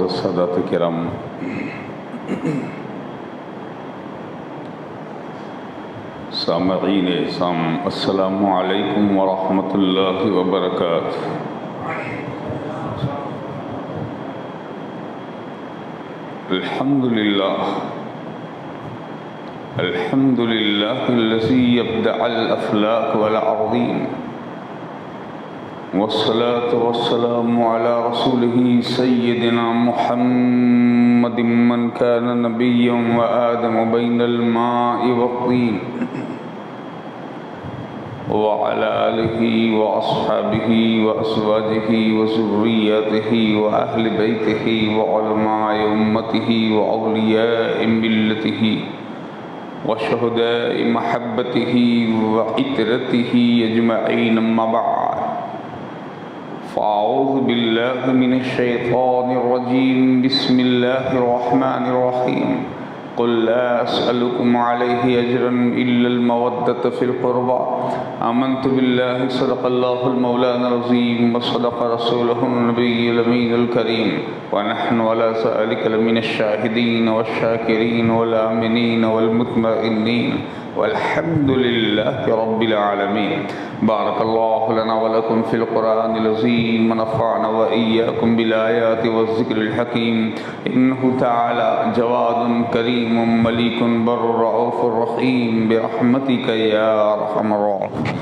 معزز سادات کرام، سامعین اعظام، السلام علیکم ورحمۃ اللہ وبرکاتہ۔ الحمد للہ الذی یبدع الافلاک والارضین، والصلاة والسلام على رسوله سيدنا محمد من كان نبيا وآدم بين الماء والطين، وعلى آله وأصحابه وأزواجه وذرياته وأهل بيته وعلماء أمته وأولياء ملته وشهداء محبته وعترته أجمعين، أما بعد، فأعوذ بالله من الشيطان الرجيم، بسم الله الرحمن الرحيم، قل لا أسألكم عليه أجرا إلا المودة في القربى، آمنت بالله صدق الله المولانا العظيم وصدق رسوله النبي الأمين الكريم، ونحن على ذلك لمن الشاهدين والشاكرين والآمنين والمطمئنين، والحمد لله رب العالمين۔ بارك الله لنا ولكم في القرآن العظيم، ونفعنا وإياكم بالآيات والذكر الحكيم، إنه تعالى جواد كريم مليك بر رؤوف رحيم، برحمتك يا أرحم الراحمين۔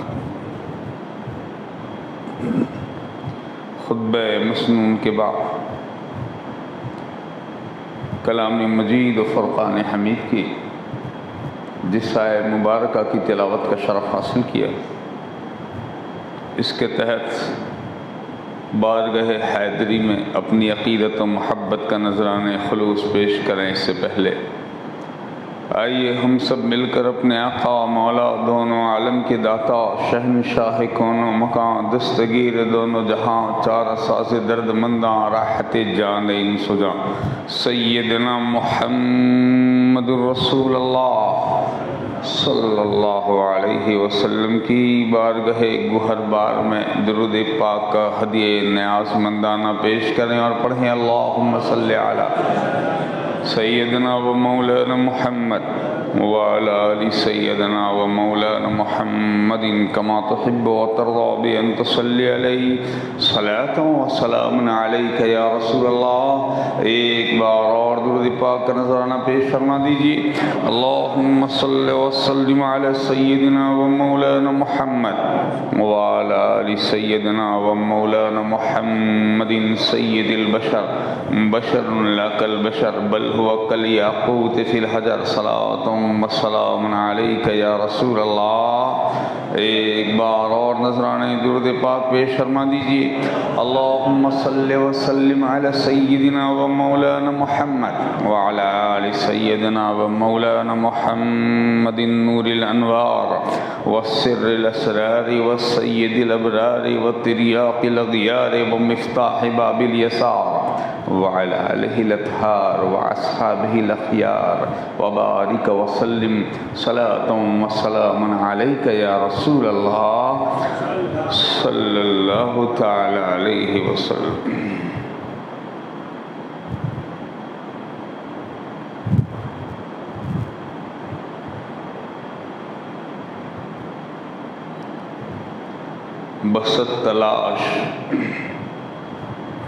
خطبہ مسنون کے بعد کلام مجید و فرقان حمید کی جس آیہ مبارکہ کی تلاوت کا شرف حاصل کیا، اس کے تحت بارگاہ حیدری میں اپنی عقیدت و محبت کا نذرانہ خلوص پیش کریں۔ اس سے پہلے آئیے ہم سب مل کر اپنے آقا مولا دونوں عالم کے داتا، شہنشاہ کونوں مکان، دستگیر دونوں جہاں، چار ساز درد منداں، راحت جان انس و جان، سیدنا محمد رسول اللہ صلی اللہ علیہ وسلم کی بارگاہ گہر بار میں درود پاک کا ہدیہ نیاز مندانہ پیش کریں اور پڑھیں، اللہم صلی علی سیدنا و مولانا محمد وعلی آل سیدنا و مولانا محمد کما تحب و ترضى بأن تصلی علیہ صلاۃ و سلام علیک یا رسول اللہ۔ ایک بار اور درود پاک کا نذرانہ پیش فرما دیجیے، اللہم صلی وسلم علی سیدنا و مولانا محمد وعلی آل سیدنا و مولانا محمد سید البشر، بشر لا کالبشر بل هو کالیاقوت فی الحجر، صلاۃ و سلام علیک یا رسول اللہ۔ ایک بار اور نذرانہ درود پاک پیش فرما دیجیے، اللہم صلی وسلم علی سیدنا و مولانا محمد وعلی آل سیدنا و مولانا محمد نور الانوار والسر الاسرار والسید الابرار والتریاق الاغیار ومفتاح باب الیسار، وعلى آلہ الاطہار واصحابہ الاخیار، وبارک وسلم صلاۃ و سلام علیک یا رسول اللہ صلی اللہ تعالی علیہ وسلم۔ بست تلاش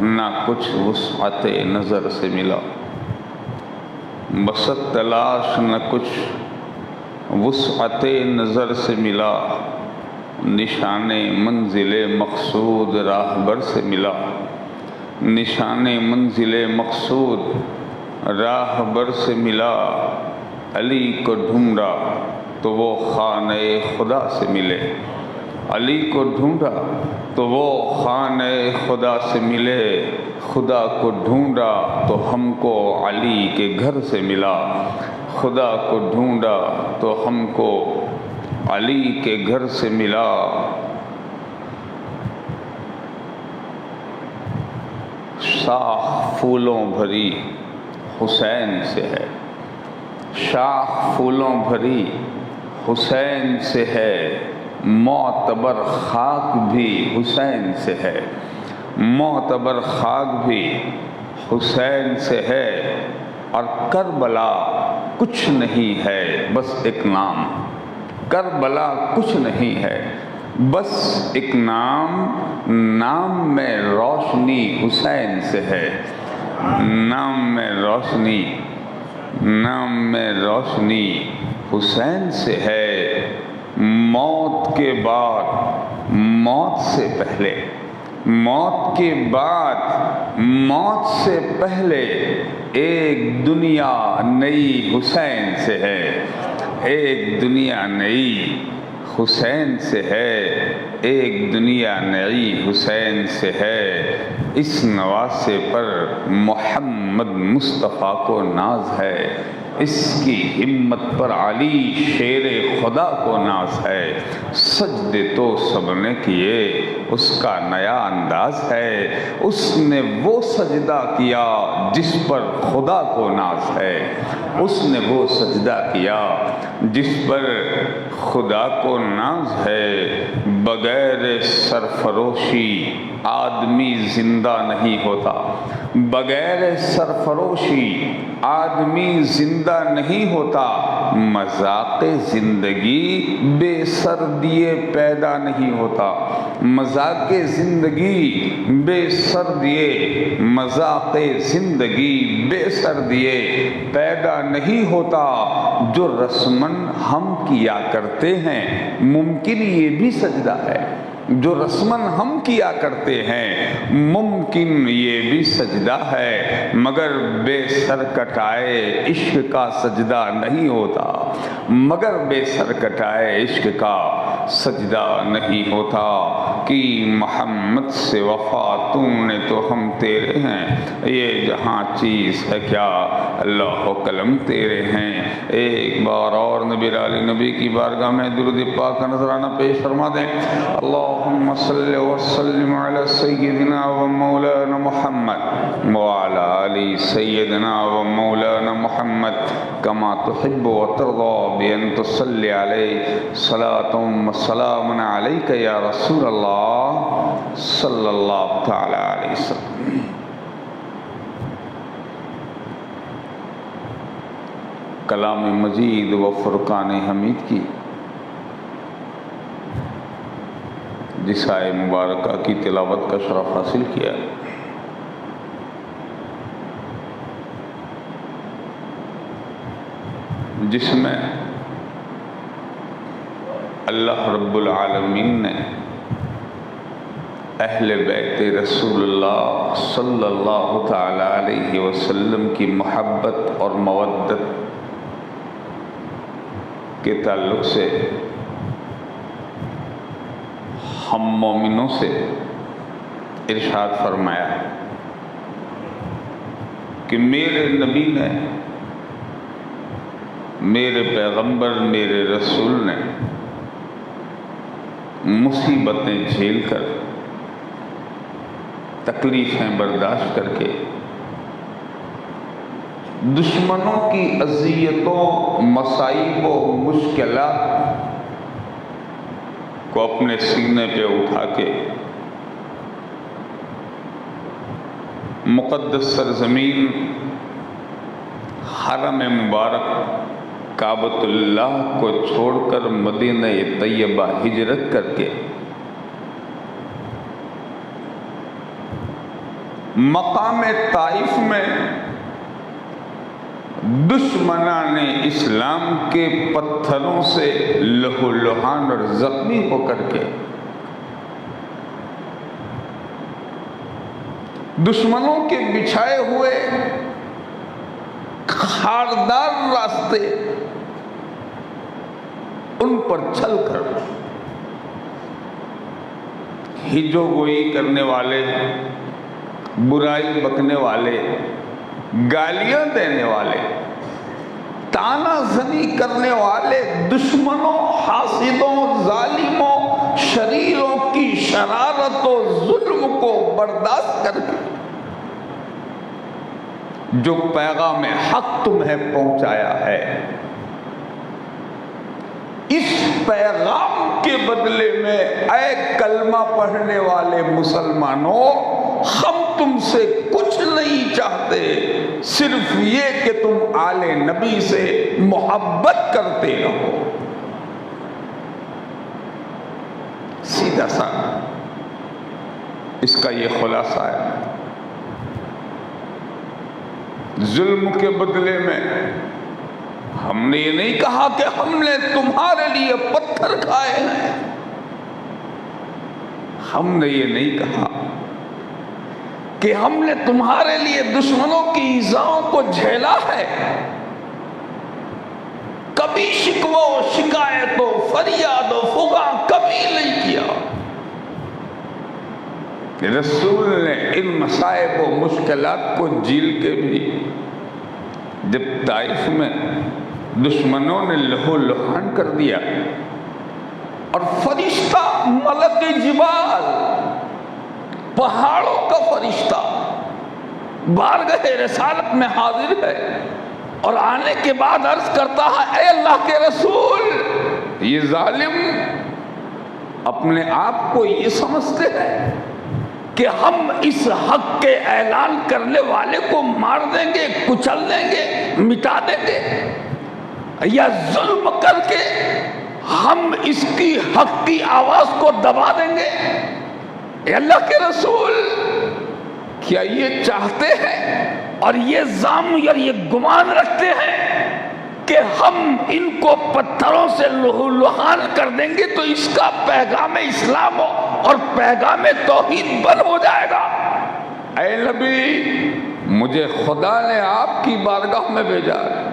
نہ کچھ وسعت نظر سے ملا، بست تلاش نہ کچھ وسعت نظر سے ملا، نشان منزل مقصود راہبر سے ملا، نشان منزل مقصود راہبر سے ملا، علی کو ڈھونڈا تو وہ خانہ خدا سے ملے، علی کو ڈھونڈا تو وہ خانہ خدا سے ملے، خدا کو ڈھونڈا تو ہم کو علی کے گھر سے ملا، خدا کو ڈھونڈا تو ہم کو علی کے گھر سے ملا۔ شاخ پھولوں بھری حسین سے ہے، شاخ پھولوں بھری حسین سے ہے، معتبر خاک بھی حسین سے ہے، معتبر خاک بھی حسین سے ہے، اور کربلا کچھ نہیں ہے بس ایک نام، کربلا کچھ نہیں ہے بس ایک نام، نام میں روشنی حسین سے ہے، نام میں روشنی، نام میں روشنی حسین سے ہے۔ موت کے بعد، موت سے پہلے، موت کے بعد، موت سے پہلے ایک دنیا نئی حسین سے ہے، ایک دنیا نئی حسین سے ہے، ایک دنیا نئی حسین سے ہے۔ اس نواسے پر محمد مصطفیٰ کو ناز ہے، اس کی ہمت پر علی شیر خدا کو ناز ہے۔ سجدے تو سب نے کیے، اس کا نیا انداز ہے، اس نے وہ سجدہ کیا جس پر خدا کو ناز ہے، اس نے وہ سجدہ کیا جس پر خدا کو ناز ہے۔ بغیر سرفروشی آدمی زندہ نہیں ہوتا، بغیر سرفروشی آدمی زندہ نہیں ہوتا، مذاق زندگی بے سر دیے پیدا نہیں ہوتا، مذاق زندگی بے سر دیے، مذاق زندگی بے سر دیے پیدا نہیں ہوتا۔ جو رسماً ہم کیا کرتے ہیں ممکن یہ بھی سجدہ ہے، جو رسماً ہم کیا کرتے ہیں ممکن یہ بھی سجدہ ہے، مگر بے سر کٹائے عشق کا سجدہ نہیں ہوتا، مگر بے سر کٹائے عشق کا سجدہ نہیں ہوتا۔ کہ محمد سے وفا تم نے تو ہم تیرے ہیں، یہ جہاں چیز ہے کیا اللہ و قلم تیرے ہیں۔ ایک بار اور نبی علی نبی کی بارگاہ میں درود پاک کا نذرانہ پیش فرما دیں۔ اللہم صلی وسلم علی سیدنا و مولانا محمد وعلی آل سیدنا و مولانا محمد کما تحب و ترضى بأن تصلی علیہ صلاۃ و سلام علیک یا رسول اللہ صلی اللہ تعالی علیہ وسلم۔ کلام مجید و فرقان حمید کی جس آیے مبارکہ کی تلاوت کا شرف حاصل کیا، جس میں اللہ رب العالمین نے اہل بیت رسول اللہ صلی اللہ تعالی علیہ وسلم کی محبت اور مودت کے تعلق سے ہم مومنوں سے ارشاد فرمایا کہ میرے نبی نے، میرے پیغمبر، میرے رسول نے مصیبتیں جھیل کر، تکلیفیں برداشت کر کے، دشمنوں کی اذیتوں، مصائب و مشکلات کو اپنے سینے پہ اٹھا کے مقدس سرزمین حرم مبارک کعبۃ اللہ کو چھوڑ کر مدینہ طیبہ ہجرت کر کے مقام طائف میں دشمنان اسلام کے پتھروں سے لہو لہان اور زخمی ہو کر کے دشمنوں کے بچھائے ہوئے خاردار راستے ان پر چل کر ہجو گوئی کرنے والے، برائی بکنے والے، گالیاں دینے والے، تانا زنی کرنے والے دشمنوں، حاسدوں، ظالموں، شریروں کی شرارت و ظلم کو برداشت کر کے جو پیغام حق تمہیں پہنچایا ہے، اس پیغام کے بدلے میں اے کلمہ پڑھنے والے مسلمانوں، ہم تم سے کچھ نہیں چاہتے، صرف یہ کہ تم آل نبی سے محبت کرتے رہو۔ سیدھا سا اس کا یہ خلاصہ ہے۔ ظلم کے بدلے میں ہم نے یہ نہیں کہا کہ ہم نے تمہارے لیے پتھر کھائے ہیں، ہم نے یہ نہیں کہا کہ ہم نے تمہارے لیے دشمنوں کی ایذاؤں کو جھیلا ہے، کبھی شکوہ و شکایت و فریاد و فغاں کبھی نہیں کیا۔ رسول نے ان مصائب و مشکلات کو جھیل کے بھی جب طائف میں دشمنوں نے لہو لہان کر دیا اور فرشتہ ملک جبال، پہاڑوں کا فرشتہ بارگاہ رسالت میں حاضر ہے اور آنے کے بعد عرض کرتا ہے، اے اللہ کے رسول، یہ ظالم اپنے آپ کو یہ سمجھتے ہیں کہ ہم اس حق کے اعلان کرنے والے کو مار دیں گے، کچل دیں گے، مٹا دیں گے، یا ظلم کر کے ہم اس کی حق کی آواز کو دبا دیں گے۔ اے اللہ کے رسول، کیا یہ چاہتے ہیں اور یہ زعم اور یہ گمان رکھتے ہیں کہ ہم ان کو پتھروں سے لہو لہان کر دیں گے تو اس کا پیغام اسلام اور پیغام توحید بند ہو جائے گا؟ اے نبی، مجھے خدا نے آپ کی بارگاہ میں بھیجا ہے،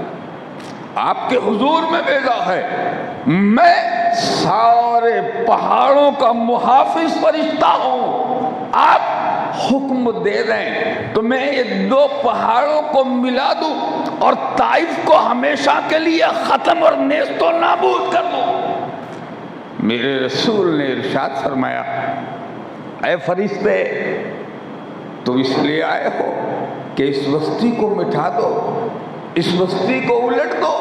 آپ کے حضور میں بھیجا ہے، میں سارے پہاڑوں کا محافظ فرشتہ ہوں، آپ حکم دے دیں تو میں یہ دو پہاڑوں کو ملا دوں اور طائف کو ہمیشہ کے لیے ختم اور نیست و نابود کر دوں۔ میرے رسول نے ارشاد فرمایا، اے فرشتے، تو اس لیے آئے ہو کہ اس بستی کو مٹا دو، اس بستی کو الٹ دو،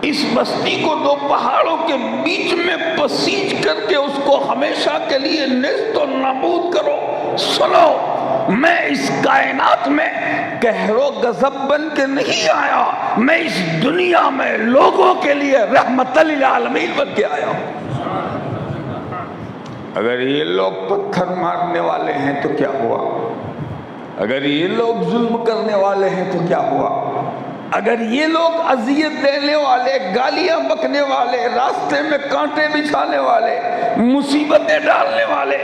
اس بستی کو دو پہاڑوں کے بیچ میں بسیج کر کے اس کو ہمیشہ کے لیے نیست و نابود کرو۔ سنو، میں اس کائنات میں قہر و غضب بن کے نہیں آیا، میں اس دنیا میں لوگوں کے لیے رحمت للعالمین بن کے آیا ہوں۔ اگر یہ لوگ پتھر مارنے والے ہیں تو کیا ہوا؟ اگر یہ لوگ ظلم کرنے والے ہیں تو کیا ہوا؟ اگر یہ لوگ اذیت دینے والے، گالیاں بکنے والے، راستے میں کانٹے بچھانے والے، مصیبتیں ڈالنے والے،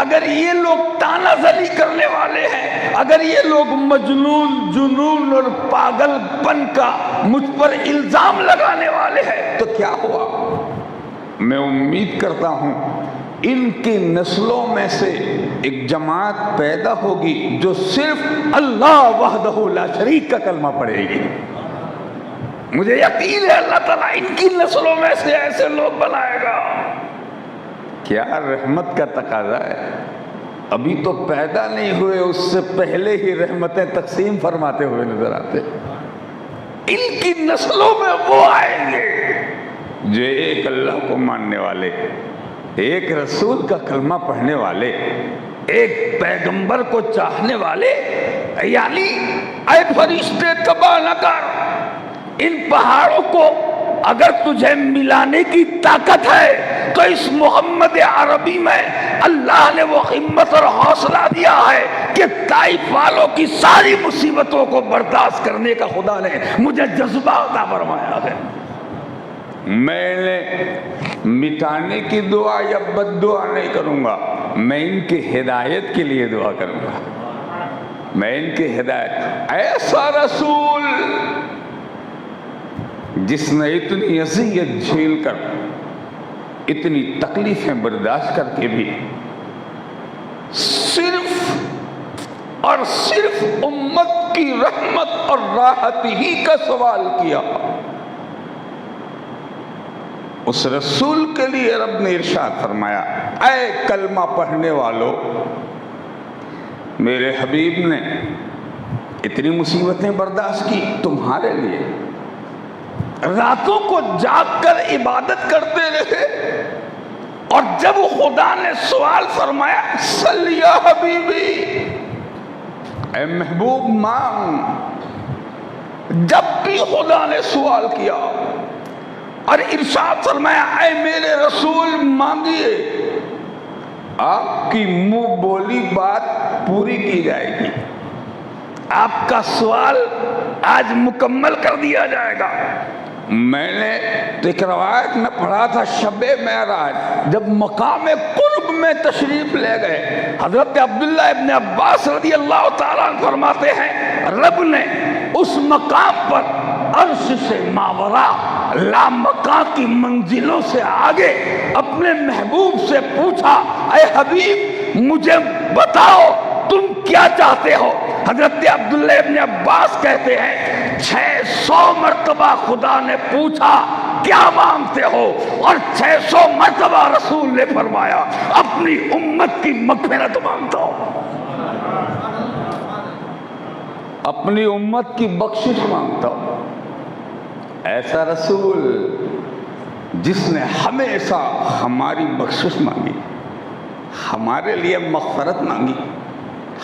اگر یہ لوگ تانا زنی کرنے والے ہیں، اگر یہ لوگ مجنون، جنون اور پاگل پن کا مجھ پر الزام لگانے والے ہیں تو کیا ہوا؟ میں امید کرتا ہوں ان کی نسلوں میں سے ایک جماعت پیدا ہوگی جو صرف اللہ وحدہ لا شریک کا کلمہ پڑھے گی۔ مجھے یقین ہے اللہ تعالیٰ ان کی نسلوں میں سے ایسے لوگ بنائے گا۔ کیا رحمت کا تقاضا ہے، ابھی تو پیدا نہیں ہوئے، اس سے پہلے ہی رحمتیں تقسیم فرماتے ہوئے نظر آتے۔ ان کی نسلوں میں وہ آئیں گے جو ایک اللہ کو ماننے والے، ایک رسول کا کلمہ پڑھنے والے، ایک پیغمبر کو چاہنے والے، یعنی اے فرشتے تباہ نہ کر، ان پہاڑوں کو اگر تجھے ملانے کی طاقت ہے تو اس محمد عربی میں اللہ نے وہ ہمت اور حوصلہ دیا ہے کہ طائف والوں کی ساری مصیبتوں کو برداشت کرنے کا خدا نے مجھے جذبہ عطا فرمایا ہے۔ میں نے مٹانے کی دعا یا بد دعا نہیں کروں گا، میں ان کی ہدایت کے لیے دعا کروں گا، میں ان کی ہدایت۔ ایسا رسول جس نے اتنی اذیت جھیل کر، اتنی تکلیفیں برداشت کر کے بھی صرف اور صرف امت کی رحمت اور راحت ہی کا سوال کیا، اس رسول کے لیے رب نے ارشاد فرمایا، اے کلمہ پڑھنے والوں، میرے حبیب نے اتنی مصیبتیں برداشت کی تمہارے لیے، راتوں کو جاگ کر عبادت کرتے رہے، اور جب خدا نے سوال فرمایا صلی یا حبیبی اے محبوب مانگ. جب بھی خدا نے سوال کیا اور ارشاد فرمایا اے میرے رسول مانگیے، آپ کی منہ بولی بات پوری کی جائے گی، آپ کا سوال آج مکمل کر دیا جائے گا. میں نے ایک روایت میں پڑھا تھا، شب معراج جب مقام قرب میں تشریف لے گئے، حضرت عبداللہ ابن عباس رضی اللہ تعالیٰ عنہ فرماتے ہیں رب نے اس مقام پر عرش سے ماورا لامکان کی منزلوں سے آگے اپنے محبوب سے پوچھا اے حبیب مجھے بتاؤ تم کیا چاہتے ہو؟ حضرت عبداللہ ابن عباس کہتے ہیں 600 مرتبہ خدا نے پوچھا کیا مانگتے ہو، اور 600 مرتبہ رسول نے فرمایا اپنی امت کی مغفرت مانگتا ہوں، اپنی امت کی بخشش مانگتا ہوں. ایسا رسول جس نے ہمیشہ ہماری بخشش مانگی، ہمارے لیے مغفرت مانگی،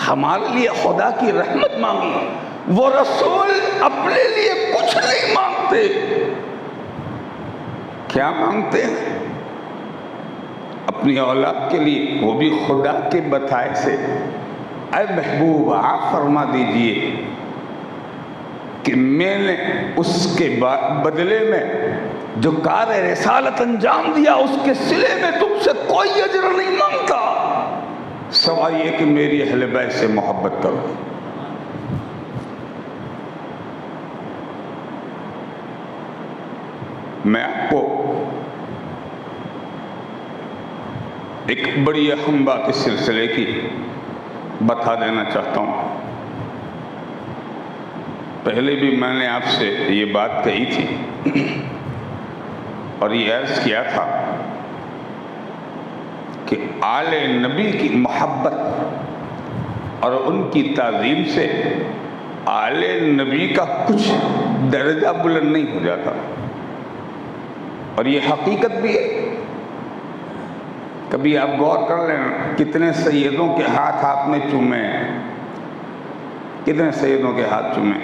ہمارے لیے خدا کی رحمت مانگی، وہ رسول اپنے لیے کچھ نہیں مانگتے. کیا مانگتے ہیں؟ اپنی اولاد کے لیے، وہ بھی خدا کے بتائے سے. اے محبوب آپ فرما دیجئے کہ میں نے اس کے بدلے میں جو کار رسالت انجام دیا اس کے صلے میں تم سے کوئی اجر نہیں مانگتا، سوائے یہ کہ میری اہل بیت سے محبت کرو. میں آپ کو ایک بڑی اہم بات اس سلسلے کی بتا دینا چاہتا ہوں. پہلے بھی میں نے آپ سے یہ بات کہی تھی اور یہ عرض کیا تھا کہ آل نبی کی محبت اور ان کی تعظیم سے آل نبی کا کچھ درجہ بلند نہیں ہو جاتا، اور یہ حقیقت بھی ہے. کبھی آپ غور کر لیں کتنے سیدوں کے ہاتھ آپ نے چومے، کتنے سیدوں کے ہاتھ چومے.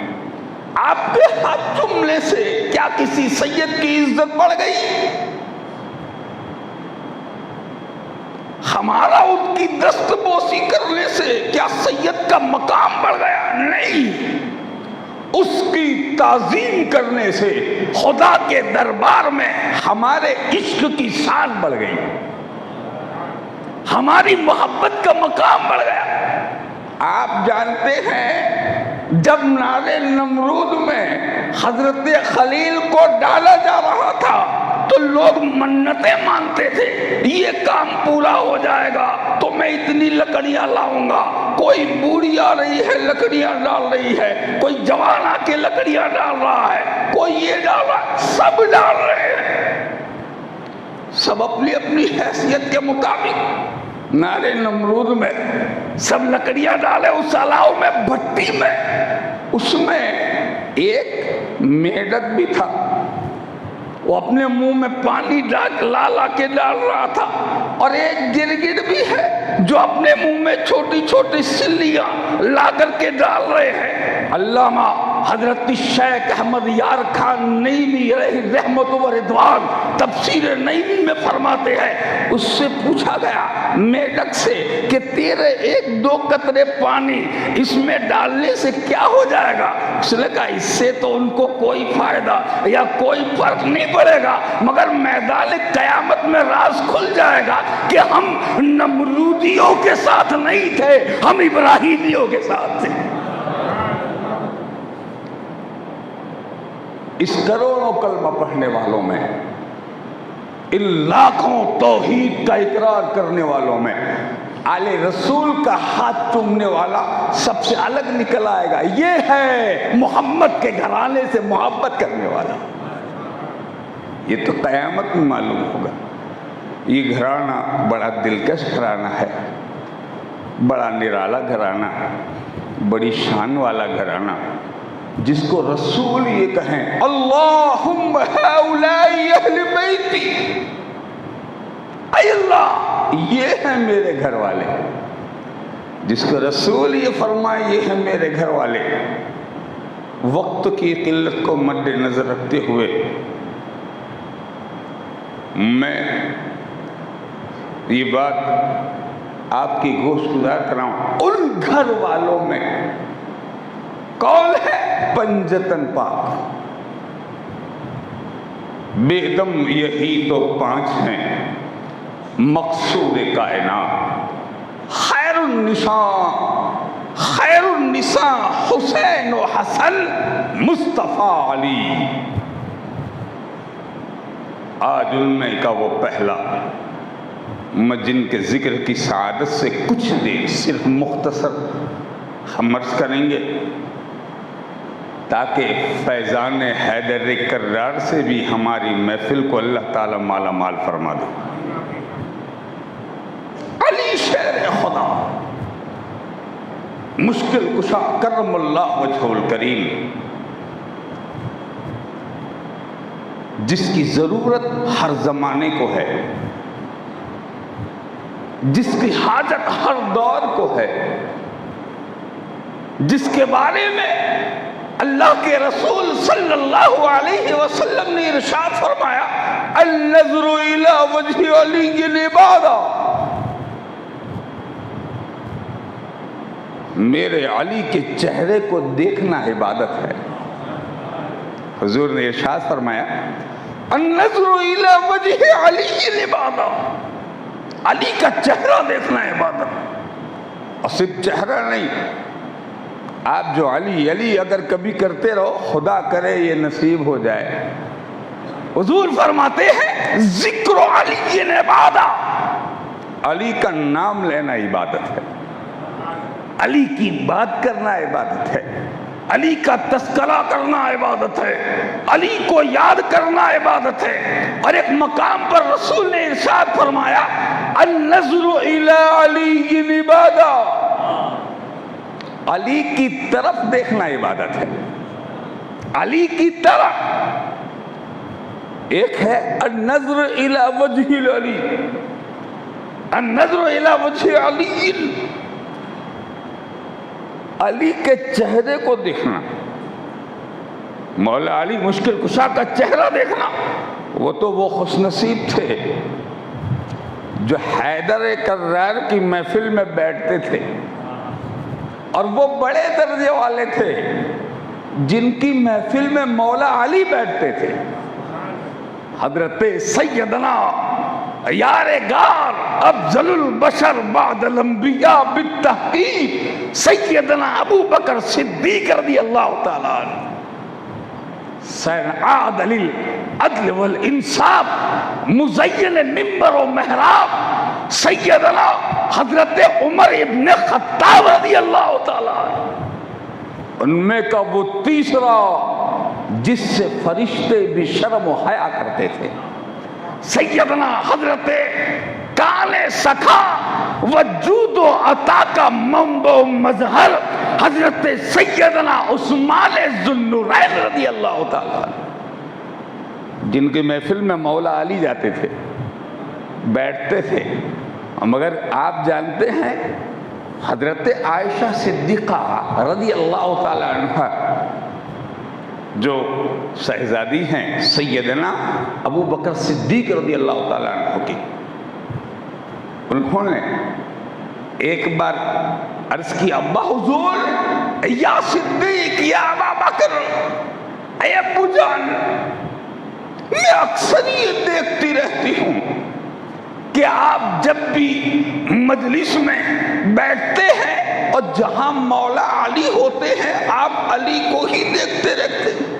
آپ کے ہاتھ چومنے سے کیا کسی سید کی عزت بڑھ گئی؟ ہمارا ان کی دست بوسی کرنے سے کیا سید کا مقام بڑھ گیا؟ نہیں، اس کی تعظیم کرنے سے خدا کے دربار میں ہمارے عشق کی شان بڑھ گئی، ہماری محبت کا مقام بڑھ گیا. آپ جانتے ہیں جب نار نمرود میں حضرت خلیل کو ڈالا جا رہا تھا تو لوگ منتیں مانتے تھے، یہ کام پورا ہو جائے گا تو میں اتنی لکڑیاں لاؤں گا. کوئی بوڑھی آ رہی ہے لکڑیاں ڈال رہی ہے، کوئی جوان آ کے لکڑیاں ڈال رہا ہے، کوئی یہ ڈال رہا ہے، سب ڈال رہے ہیں، سب اپنی اپنی حیثیت کے مطابق. نارے نمرود میں سب لکڑیاں ڈالے اس الاؤ میں، بھٹی میں، اس میں ایک میڈک بھی تھا، وہ اپنے منہ میں پانی لا کے ڈال رہا تھا، اور ایک گرگٹ بھی ہے جو اپنے منہ میں چھوٹی چھوٹی سلیاں لا کر کے ڈال رہے ہیں. علامہ حضرت شیخ احمد یار خان نعیمی علیہ رحمت و رضوان تفسیر نعیمی میں فرماتے ہیں، اس سے پوچھا گیا میڈک سے کہ تیرے 1-2 قطرے پانی اس میں ڈالنے سے کیا ہو جائے گا؟ اس نے کہا اس سے تو ان کو کوئی فائدہ یا کوئی فرق نہیں پڑے گا، مگر میدان قیامت میں راز کھل جائے گا کہ ہم نمرودیوں کے ساتھ نہیں تھے، ہم ابراہیمیوں کے ساتھ تھے. اس کروڑوں کلمہ پڑھنے والوں میں، ان لاکھوں توحید کا اقرار کرنے والوں میں آل رسول کا ہاتھ چومنے والا سب سے الگ نکل آئے گا. یہ ہے محمد کے گھرانے سے محبت کرنے والا. یہ تو قیامت میں معلوم ہوگا. یہ گھرانہ بڑا دلکش گھرانہ ہے، بڑا نرالا گھرانہ، بڑی شان والا گھرانہ، جس کو رسول یہ کہیں اللہم ہؤلاء اہل بیتی، اے اللہ یہ ہیں میرے گھر والے. جس کو رسول یہ فرمائے یہ ہیں میرے گھر والے، وقت کی قلت کو مد نظر رکھتے ہوئے میں یہ بات آپ کی گوش گزار کر رہا ہوں، ان گھر والوں میں کون ہے پنجتن پاک، بے دم یہی تو 5 ہیں مقصود کائنات، خیر النساء حسین و حسن مصطفیٰ علی۔ آج ان میں کا وہ پہلا میں جن کے ذکر کی سعادت سے کچھ دیر صرف مختصر ہم عرض کریں گے تاکہ فیضان حیدر کرار سے بھی ہماری محفل کو اللہ تعالی مالا مال فرما دے۔ علی شیر خدا، مشکل کشا کرم اللہ وجہ الکریم، جس کی ضرورت ہر زمانے کو ہے، جس کی حاجت ہر دور کو ہے، جس کے بارے میں اللہ کے رسول صلی اللہ علیہ وسلم نے ارشاد فرمایا النظر الی وجہ علی عبادہ، میرے علی کے چہرے کو دیکھنا عبادت ہے۔ حضور نے ارشاد فرمایا النظر الی وجہ علی عبادہ، علی کا چہرہ دیکھنا عبادت، اور صرف چہرہ نہیں، آپ جو علی علی اگر کبھی کرتے رہو خدا کرے یہ نصیب ہو جائے۔ حضور فرماتے ہیں ذکر علی عبادہ، علی کا نام لینا عبادت ہے، علی کی بات کرنا عبادت ہے، علی کا تذکرہ کرنا عبادت ہے، علی کو یاد کرنا عبادت ہے۔ اور ایک مقام پر رسول نے ارشاد فرمایا النظر الی علی عبادہ، علی کی طرف دیکھنا عبادت ہے، علی کی طرف۔ ایک ہے النظر الی وجہ علی، النظر الی وجہ علی، علی کے چہرے کو دیکھنا، مولا علی مشکل کشا کا چہرہ دیکھنا۔ وہ تو وہ خوش نصیب تھے جو حیدر کرار کی محفل میں بیٹھتے تھے، اور وہ بڑے درجے والے تھے جن کی محفل میں مولا علی بیٹھتے تھے۔ حضرت سیدنا یار غار افضل البشر بعد الانبیاء بالتحقیق سیدنا ابو بکر صدیق رضی اللہ تعالی عنہ، سین عادل العدل والانصاف مزین ممبر و محراب سیدنا حضرت عمر ابن خطاب رضی اللہ تعالی عنہ، ان میں کا وہ تیسرا جس سے فرشتے بھی شرم و حیا کرتے تھے، سیدنا حضرت کان سکھا وجود و عطا کا منبع و مظہر حضرت سیدنا عثمان ذوالنورین رضی اللہ تعالی عنہ، جن کے محفل میں مولا علی جاتے تھے، بیٹھتے تھے۔ مگر آپ جانتے ہیں حضرت عائشہ صدیقہ رضی اللہ تعالی عنہ جو شہزادی ہیں سیدنا ابو بکر صدیق رضی اللہ تعالی عنہ کی، انہوں نے ایک بار عرض کی ابا حضور یا صدیق یا ابا بکر، اے ابو جان، میں اکثر یہ دیکھتی رہتی ہوں کہ آپ جب بھی مجلس میں بیٹھتے ہیں اور جہاں مولا علی ہوتے ہیں آپ علی کو ہی دیکھتے رہتے ہیں،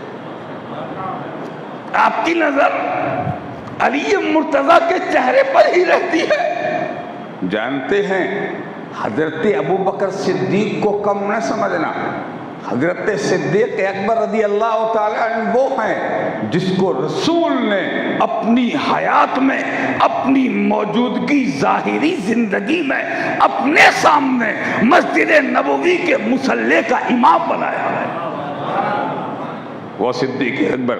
آپ کی نظر علی مرتضیٰ کے چہرے پر ہی رہتی ہے۔ جانتے ہیں حضرت ابو بکر صدیق کو کم نہ سمجھنا، حضرت صدیق اکبر رضی اللہ تعالی عنہ وہ ہیں جس کو رسول نے اپنی حیات میں، اپنی موجودگی ظاہری زندگی میں اپنے سامنے مسجد نبوی کے مصلی کا امام بنایا ہے۔ وہ صدیق اکبر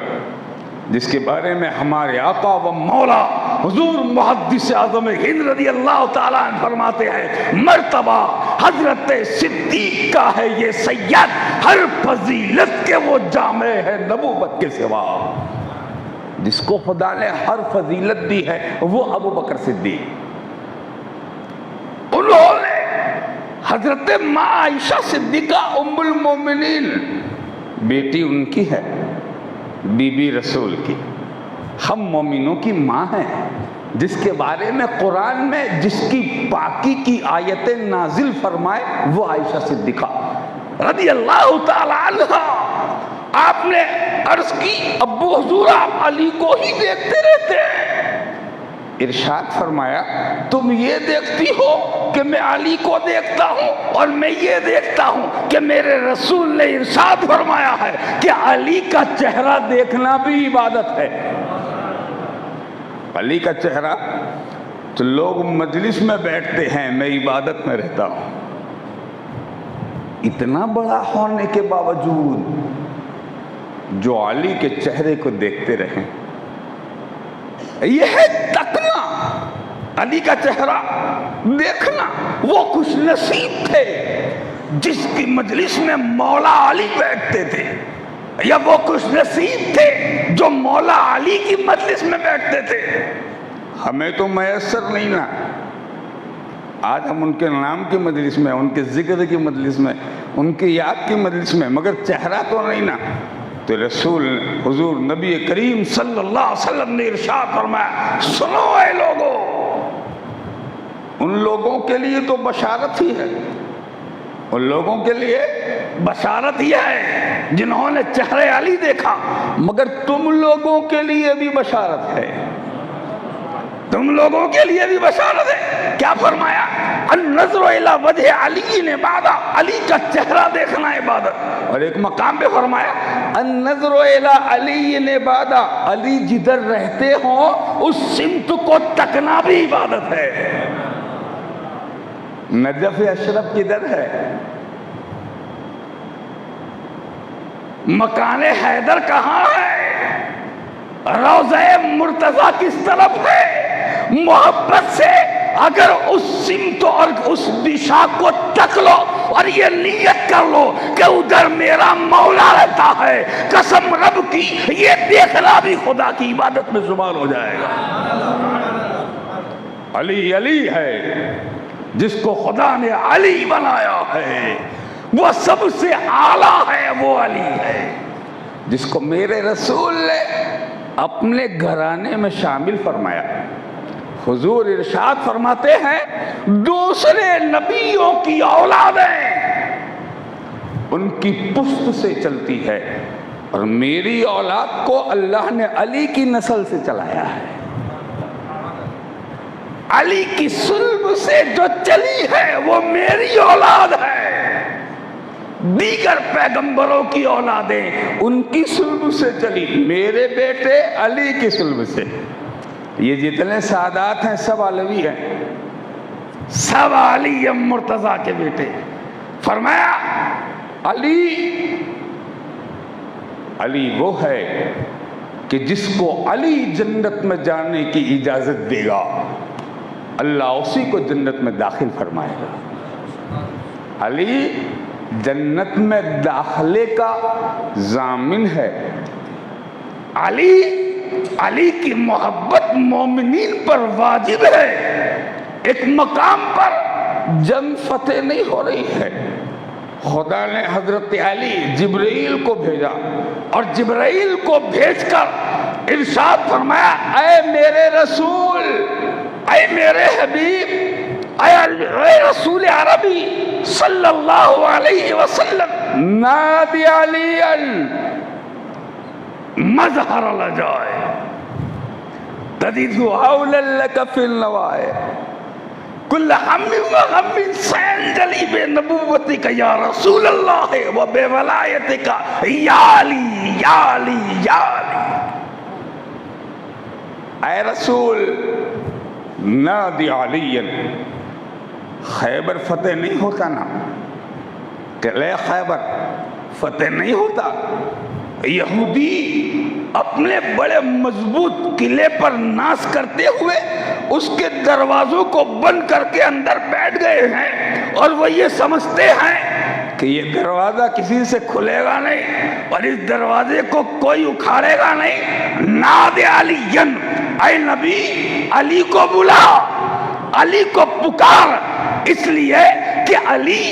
جس کے بارے میں ہمارے آقا و مولا حضور محدث اعظم ہند رضی اللہ تعالیٰ عنہ فرماتے ہیں مرتبہ حضرت صدیق کا ہے یہ سید، ہر فضیلت کے وہ جامع ہے نبوت کے سوا۔ جس کو خدا نے ہر فضیلت دی ہے وہ ابو بکر صدیق۔ انہوں نے حضرت ماں عائشہ صدیقہ ام المومنین، بیٹی ان کی ہے، بی بی رسول کی، ہم مومنوں کی ماں ہیں، جس کے بارے میں قرآن میں جس کی پاکی کی آیتیں نازل فرمائے وہ عائشہ صدیقہ رضی اللہ تعالی عنہ۔ آپ نے عرض کی ابو حضور آپ علی کو ہی دیکھتے رہتے ہیں، ارشاد فرمایا تم یہ دیکھتی ہو کہ میں علی کو دیکھتا ہوں، اور میں یہ دیکھتا ہوں کہ میرے رسول نے ارشاد فرمایا ہے کہ علی کا چہرہ دیکھنا بھی عبادت ہے۔ علی کا چہرہ تو لوگ مجلس میں بیٹھتے ہیں، میں عبادت میں رہتا ہوں۔ اتنا بڑا ہونے کے باوجود جو علی کے چہرے کو دیکھتے رہیں، یہ ہے تکنا، علی کا چہرہ دیکھنا۔ وہ خوش نصیب تھے جس کی مجلس میں مولا علی بیٹھتے تھے، یا وہ خوش نصیب تھے جو مولا علی کی مجلس میں بیٹھتے تھے۔ ہمیں تو میسر نہیں نا، آج ہم ان کے نام کی مجلس میں، ان کے ذکر کی مجلس میں، ان کی یاد کی مجلس میں، مگر چہرہ تو نہیں نا۔ تو رسول حضور نبی کریم صلی اللہ علیہ وسلم نے ارشاد فرمایا سنو اے لوگوں، ان لوگوں کے لیے تو بشارت ہی ہے، ان لوگوں کے لیے بشارت ہی ہے جنہوں نے چہرے علی دیکھا، مگر تم لوگوں کے لیے بھی بشارت ہے، تم لوگوں کے لیے بھی بشارت ہے۔ کیا فرمایا؟ النظر الی وجہ علی عبادت، علی کا چہرہ دیکھنا عبادت۔ اور ایک مقام پہ فرمایا النظر الی علی عبادت، علی جدھر رہتے ہوں اس سمت کو تکنا بھی عبادت ہے۔ نجف اشرف کدھر ہے؟ مکان حیدر کہاں ہے؟ روضہ مرتضیٰ کس طرف ہے؟ محبت سے اگر اس سمت اور اس دشا کو تک لو اور یہ نیت کر لو کہ ادھر میرا مولا رہتا ہے، قسم رب کی یہ دیکھنا بھی خدا کی عبادت میں شمار ہو جائے گا۔ علی علی ہے، جس کو خدا نے علی بنایا ہے وہ سب سے اعلیٰ ہے، وہ علی ہے جس کو میرے رسول نے اپنے گھرانے میں شامل فرمایا۔ حضور ارشاد فرماتے ہیں دوسرے نبیوں کی اولادیں ان کی پشت سے چلتی ہے، اور میری اولاد کو اللہ نے علی کی نسل سے چلایا ہے۔ علی کی صلب سے جو چلی ہے وہ میری اولاد ہے۔ دیگر پیغمبروں کی اولادیں ان کی صلب سے چلی، میرے بیٹے علی کی صلب سے۔ یہ جتنے سادات ہیں سب علوی ہیں، سب علی مرتضیٰ کے بیٹے۔ فرمایا علی وہ ہے کہ جس کو علی جنت میں جانے کی اجازت دے گا اللہ اسی کو جنت میں داخل فرمائے گا۔ علی جنت میں داخلے کا ضامن ہے۔ علی کی محبت مومنین پر واجب ہے۔ ایک مقام پر جنگ فتح نہیں ہو رہی ہے، خدا نے حضرت علی جبرائیل کو بھیجا، اور جبرائیل کو بھیج کر ارشاد فرمایا اے میرے رسول، اے میرے حبیب، اے رسول عربی صلی اللہ علیہ وسلم، نادی علی مظہر لجائے تجد حولا لک فی النوائے کل ہم و غم سینجلی بے نبوتک یا رسول اللہ و بے ولایتک یا علی یا علی یا علی۔ اے رسول نادی علی، خیبر فتح نہیں ہوتا نا، قلعہ خیبر فتح نہیں ہوتا، یہودی اپنے بڑے مضبوط قلعے پر ناز کرتے ہوئے اس کے دروازوں کو بند کر کے اندر بیٹھ گئے ہیں، اور وہ یہ سمجھتے ہیں کہ یہ دروازہ کسی سے کھلے گا نہیں اور اس دروازے کو کوئی اکھاڑے گا نہیں. نادِ علی، اے نبی علی کو بلا، علی کو پکار، اس لیے کہ علی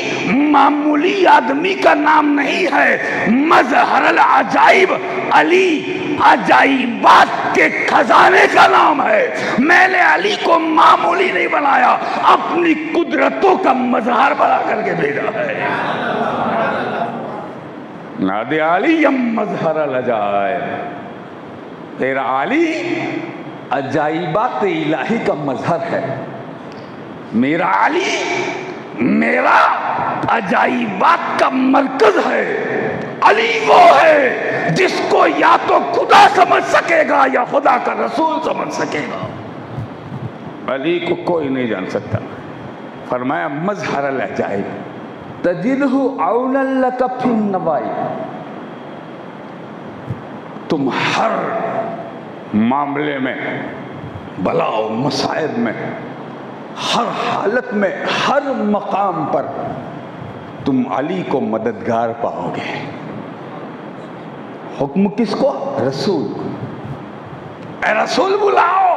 معمولی آدمی کا نام نہیں ہے. مظہر العجائب، علی عجائبات کے خزانے کا نام ہے. میں نے علی کو معمولی نہیں بنایا، اپنی قدرتوں کا مظہر بنا کر کے بھیجا ہے. نادِ علی مظہر العجائب، تیرا علی عجائبات الہی کا مظہر ہے. میرا علی میرا عجائبات کا مرکز ہے. علی وہ ہے جس کو یا تو خدا سمجھ سکے گا یا خدا کا رسول سمجھ سکے گا. علی کو کوئی نہیں جان سکتا. فرمایا مظہر العجائب تجدہ عونا لک فی النوائب، تم ہر معاملے میں، بلا و مصائب میں، ہر حالت میں، ہر مقام پر تم علی کو مددگار پاؤ گے. حکم کس کو؟ رسول کو. اے رسول بلاؤ.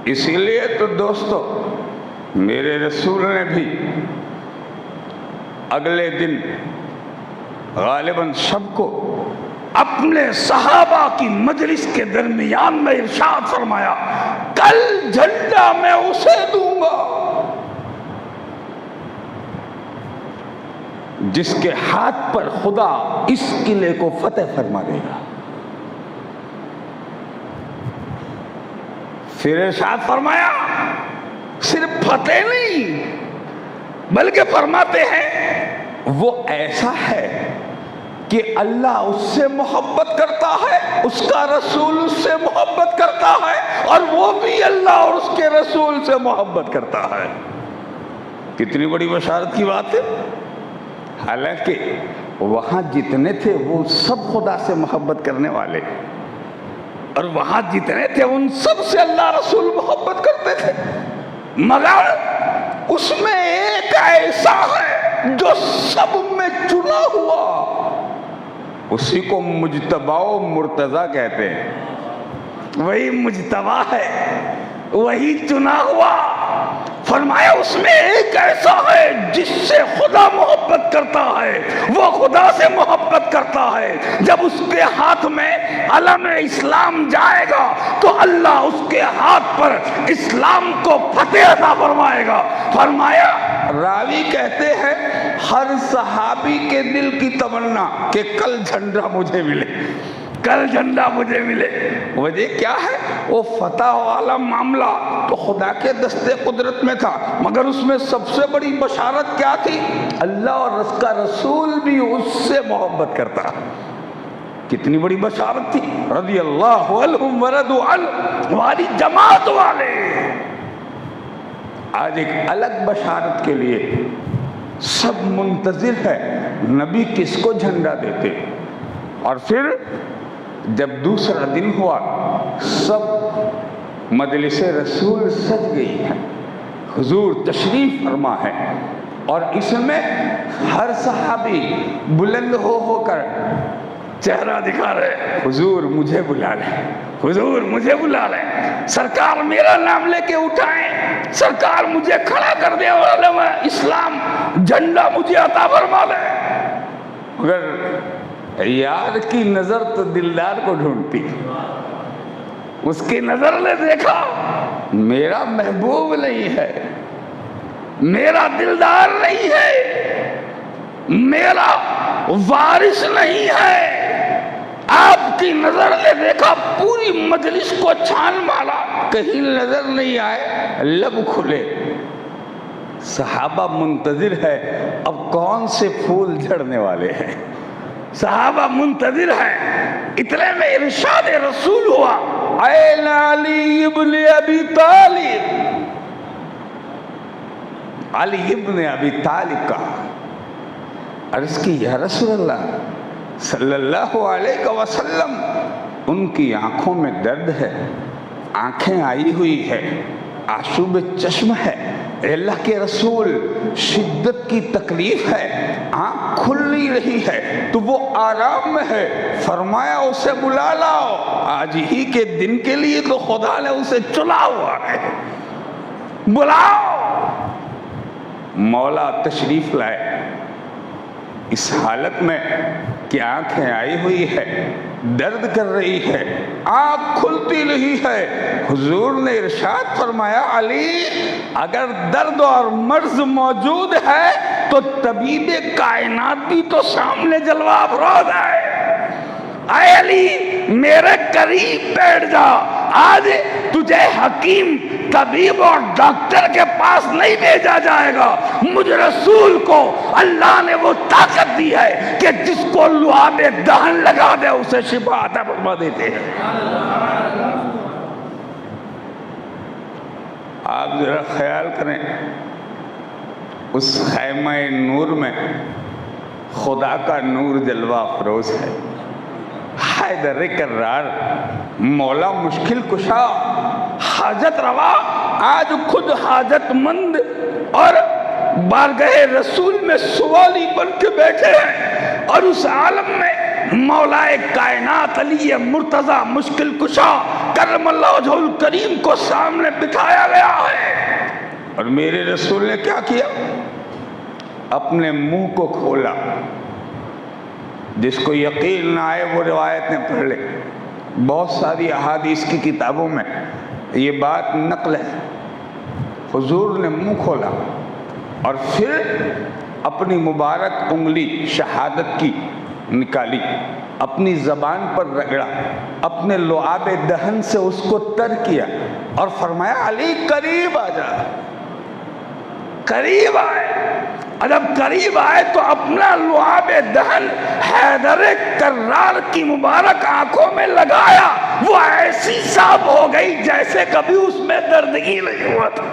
اسی لیے تو دوستو میرے رسول نے بھی اگلے دن غالباً شب کو اپنے صحابہ کی مجلس کے درمیان میں ارشاد فرمایا، کل جھنڈا میں اسے دوں گا جس کے ہاتھ پر خدا اس قلعے کو فتح فرما دے گا. پھر ارشاد فرمایا صرف فتح نہیں بلکہ فرماتے ہیں وہ ایسا ہے کہ اللہ اس سے محبت کرتا ہے، اس کا رسول اس سے محبت کرتا ہے، اور وہ بھی اللہ اور اس کے رسول سے محبت کرتا ہے. کتنی بڑی بشارت کی بات ہے. حالانکہ وہاں جتنے تھے وہ سب خدا سے محبت کرنے والے، اور وہاں جتنے تھے ان سب سے اللہ رسول محبت کرتے تھے، مگر اس میں ایک ایسا ہے جو سب میں چنا ہوا، اسی کو مجتبی و مرتضی کہتے ہیں. وہی مجتبی ہے، وہی چنا ہوا. فرمایا اس میں ایک ایسا ہے جس سے خدا محبت کرتا ہے، وہ خدا سے محبت کرتا ہے. جب اس کے ہاتھ میں علم اسلام جائے گا تو اللہ اس کے ہاتھ پر اسلام کو فتح عطا فرمائے گا. فرمایا راوی کہتے ہیں ہر صحابی کے دل کی تمنا کہ کل جھنڈا مجھے ملے، کل جھنڈا مجھے ملے. وجہ کیا ہے؟ وہ فتح والا معاملہ تو خدا کے دستے قدرت میں تھا، مگر اس میں سب سے بڑی بشارت کیا تھی؟ اللہ اور اس کا رسول بھی اس سے محبت کرتا. کتنی بڑی بشارت تھی. رضی اللہ عنہم ورضوا عنہ والی جماعت والے. آج ایک الگ بشارت کے لیے سب منتظر ہے نبی کس کو جھنڈا دیتے. اور پھر جب دوسرا دن ہوا سب مجلس رسول سج گئی ہے، حضور تشریف فرما ہے، اور اس میں ہر صحابی بلند ہو کر چہرہ دکھا رہے، حضور مجھے بلا لیں، حضور مجھے بلا لیں، سرکار میرا نام لے کے اٹھائیں، سرکار مجھے کھڑا کر دیں اور علم اسلام جھنڈا مجھے عطا فرما لیں. مگر یار کی نظر تو دلدار کو ڈھونڈتی. اس کی نظر نے دیکھا میرا محبوب نہیں ہے، میرا دلدار نہیں ہے، میرا وارث نہیں ہے. آپ کی نظر نے دیکھا پوری مجلس کو چھان مارا، کہیں نظر نہیں آئے، لب کھلے. صحابہ منتظر ہے اب کون سے پھول جھڑنے والے ہیں. صحابہ منتظر ہیں. اتنے میں ارشاد رسول ہوا، این علی ابن ابی طالب. علی ابن ابی طالب کا عرض کی یا رسول اللہ صلی اللہ علیہ وسلم، ان کی آنکھوں میں درد ہے، آنکھیں آئی ہوئی ہے، آشوب چشم ہے، اے اللہ کے رسول شدت کی تکلیف ہے، آنکھ کھل نہیں رہی ہے، تو وہ آرام میں ہے، فرمایا اسے بلا لاؤ، آج ہی کے دن کے لیے تو خدا نے اسے چلا ہوا ہے، بلاؤ۔ مولا تشریف لائے، اس حالت میں کہ آنکھیں آئی ہوئی ہے، درد کر رہی ہے، آنکھ کھلتی نہیں ہے، حضور نے ارشاد فرمایا علی اگر درد اور مرض موجود ہے تو طبیب کائنات بھی تو سامنے جلوہ افروز ہے، اے علی میرے قریب بیٹھ جا، آج تجھے حکیم طبیب اور ڈاکٹر کے پاس نہیں بھیجا جائے گا، مجھ رسول کو اللہ نے وہ طاقت دی ہے کہ جس کو لعاب دہن لگا دے اسے شفا عطا فرما دیتے ہیں۔ آپ ذرا خیال کریں اس خیمہ نور میں خدا کا نور جلوہ افروز ہے، حیدر کرار، مولا مشکل کشا، حاجت روا، آج خود حاجت مند اور بارگاہ رسول میں سوالی بن کے بیٹھے ہیں، اور اس عالم میں مولا کائنات علی مرتضی مشکل کشا کرم اللہ وجہہ الکریم کو سامنے بٹھایا گیا ہے، اور میرے رسول نے کیا کیا؟ اپنے منہ کو کھولا۔ جس کو یقین نہ آئے وہ روایتیں پڑھ لے، بہت ساری احادیث کی کتابوں میں یہ بات نقل ہے، حضور نے منہ کھولا اور پھر اپنی مبارک انگلی شہادت کی نکالی، اپنی زبان پر رگڑا، اپنے لعاب دہن سے اس کو تر کیا اور فرمایا علی قریب آ جا، قریب آئے، اور جب قریب آئے تو اپنا لعاب دہن حیدر کرار کی مبارک آنکھوں میں لگایا، وہ ایسی صاف ہو گئی جیسے کبھی اس میں درد ہی نہیں ہوا تھا۔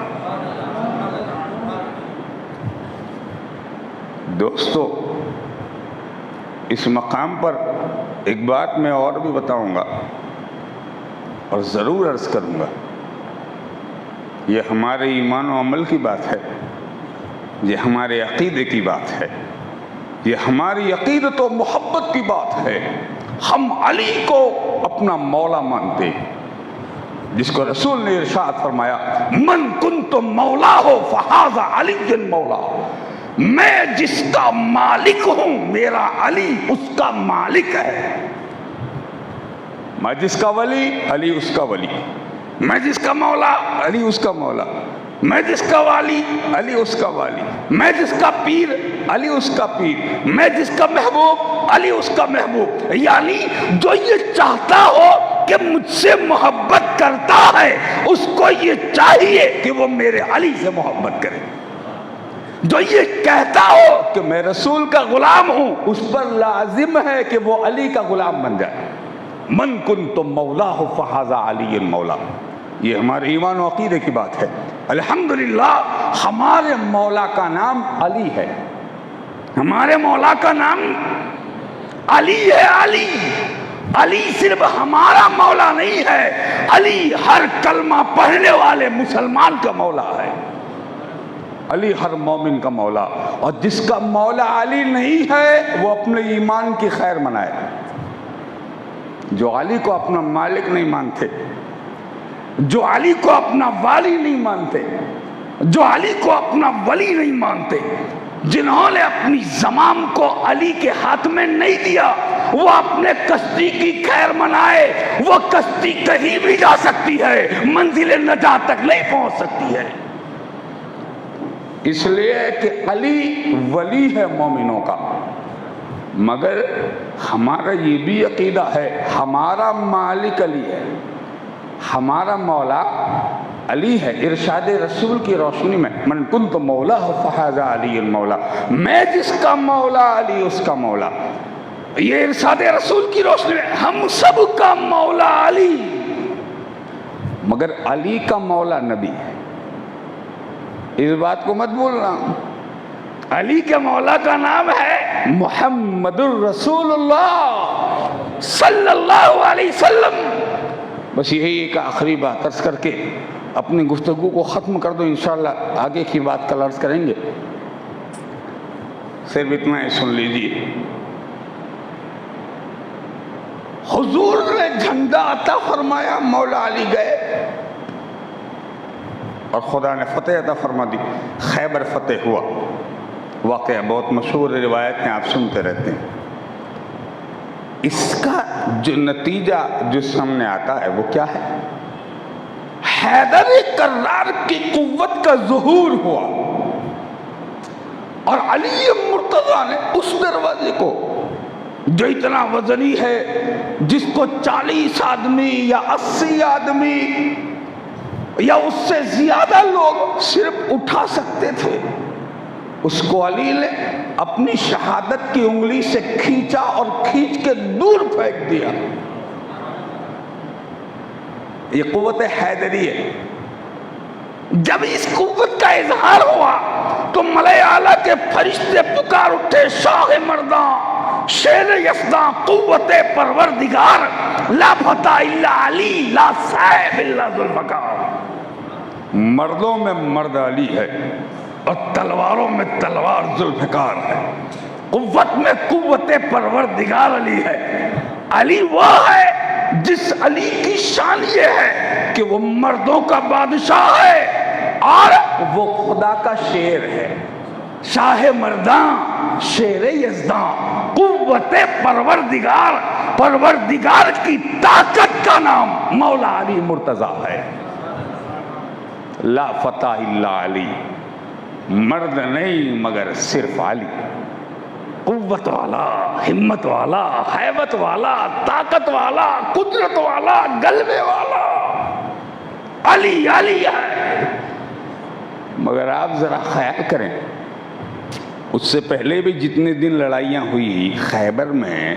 دوستو اس مقام پر ایک بات میں اور بھی بتاؤں گا اور ضرور عرض کروں گا، یہ ہمارے ایمان و عمل کی بات ہے، یہ ہمارے عقیدے کی بات ہے، یہ ہماری عقیدت و محبت کی بات ہے۔ ہم علی کو اپنا مولا مانتے، جس کو رسول نے ارشاد فرمایا من کنت مولا ہو فہذا علی مولا، میں جس کا مالک ہوں میرا علی اس کا مالک ہے، میں جس کا ولی علی اس کا ولی، میں جس کا مولا علی اس کا مولا، میں جس کا والی علی اس کا والی، میں جس کا پیر علی اس کا پیر، میں جس کا محبوب علی اس کا محبوب۔ یعنی جو یہ چاہتا ہو کہ مجھ سے محبت کرتا ہے اس کو یہ چاہیے کہ وہ میرے علی سے محبت کرے، جو یہ کہتا ہو کہ میں رسول کا غلام ہوں اس پر لازم ہے کہ وہ علی کا غلام بن جائے۔ من کنت مولا فہذا علی مولا، یہ ہمارے ایمان و عقیدے کی بات ہے۔ الحمدللہ ہمارے مولا کا نام علی ہے، ہمارے مولا کا نام علی ہے۔ علی علی صرف ہمارا مولا نہیں ہے، علی ہر کلمہ پڑھنے والے مسلمان کا مولا ہے، علی ہر مومن کا مولا، اور جس کا مولا علی نہیں ہے وہ اپنے ایمان کی خیر منائے۔ جو علی کو اپنا مالک نہیں مانتے، جو علی کو اپنا والی نہیں مانتے، جو علی کو اپنا ولی نہیں مانتے، جنہوں نے اپنی زمام کو علی کے ہاتھ میں نہیں دیا، وہ اپنے کشتی کی خیر منائے، وہ کشتی کہیں بھی جا سکتی ہے، منزل نجات تک نہیں پہنچ سکتی ہے، اس لیے کہ علی ولی ہے مومنوں کا۔ مگر ہمارا یہ بھی عقیدہ ہے ہمارا مالک علی ہے، ہمارا مولا علی ہے۔ ارشاد رسول کی روشنی میں من کنت مولا فہذا علی المولا، میں جس کا مولا علی اس کا مولا، یہ ارشاد رسول کی روشنی میں ہم سب کا مولا علی، مگر علی کا مولا نبی ہے، اس بات کو مت بھولنا۔ علی کے مولا کا نام ہے محمد الرسول اللہ صلی اللہ علیہ وسلم۔ بس یہی ایک آخری بات عرض کر کے اپنی گفتگو کو ختم کر دو، انشاءاللہ آگے کی بات کل عرض کریں گے، صرف اتنا ہی سن لیجیے۔ حضور نے جھنڈا عطا فرمایا، مولا علی گئے اور خدا نے فتح عطا فرما دی، خیبر فتح ہوا۔ واقعہ بہت مشہور روایت ہیں، آپ سنتے رہتے ہیں۔ اس کا جو نتیجہ جو سامنے آتا ہے وہ کیا ہے؟ حیدر کرار کی قوت کا ظہور ہوا، اور علی مرتضیٰ نے اس دروازے کو جو اتنا وزنی ہے، جس کو 40 آدمی یا 80 آدمی یا اس سے زیادہ لوگ صرف اٹھا سکتے تھے، اس کو علی نے اپنی شہادت کی انگلی سے کھینچا اور کھینچ کے دور پھینک دیا۔ یہ قوت حیدری ہے۔ جب اس قوت کا اظہار ہوا تو ملائے اعلیٰ کے فرشتے پکار اٹھے، شاہ مرداں، شیر یزداں، قوت پروردگار، لا فتح الا علی، لا صاحب الا ذوالفقار۔ مردوں میں مرد علی ہے اور تلواروں میں تلوار ذوالفقار ہے۔ قوت میں قوت پروردگار علی ہے۔ علی وہ ہے جس علی کی شان یہ ہے کہ وہ مردوں کا بادشاہ ہے اور وہ خدا کا شیر ہے۔ شاہ مرداں، شیر یزداں، قوت پروردگار، پروردگار کی طاقت کا نام مولا علی مرتضیٰ ہے۔ لا فتح الا علی، مرد نہیں مگر صرف علی، قوت والا، ہمت والا، حیبت والا، طاقت والا، قدرت والا، غلبے والا علی علی ہے۔ مگر آپ ذرا خیال کریں، اس سے پہلے بھی جتنے دن لڑائیاں ہوئی خیبر میں،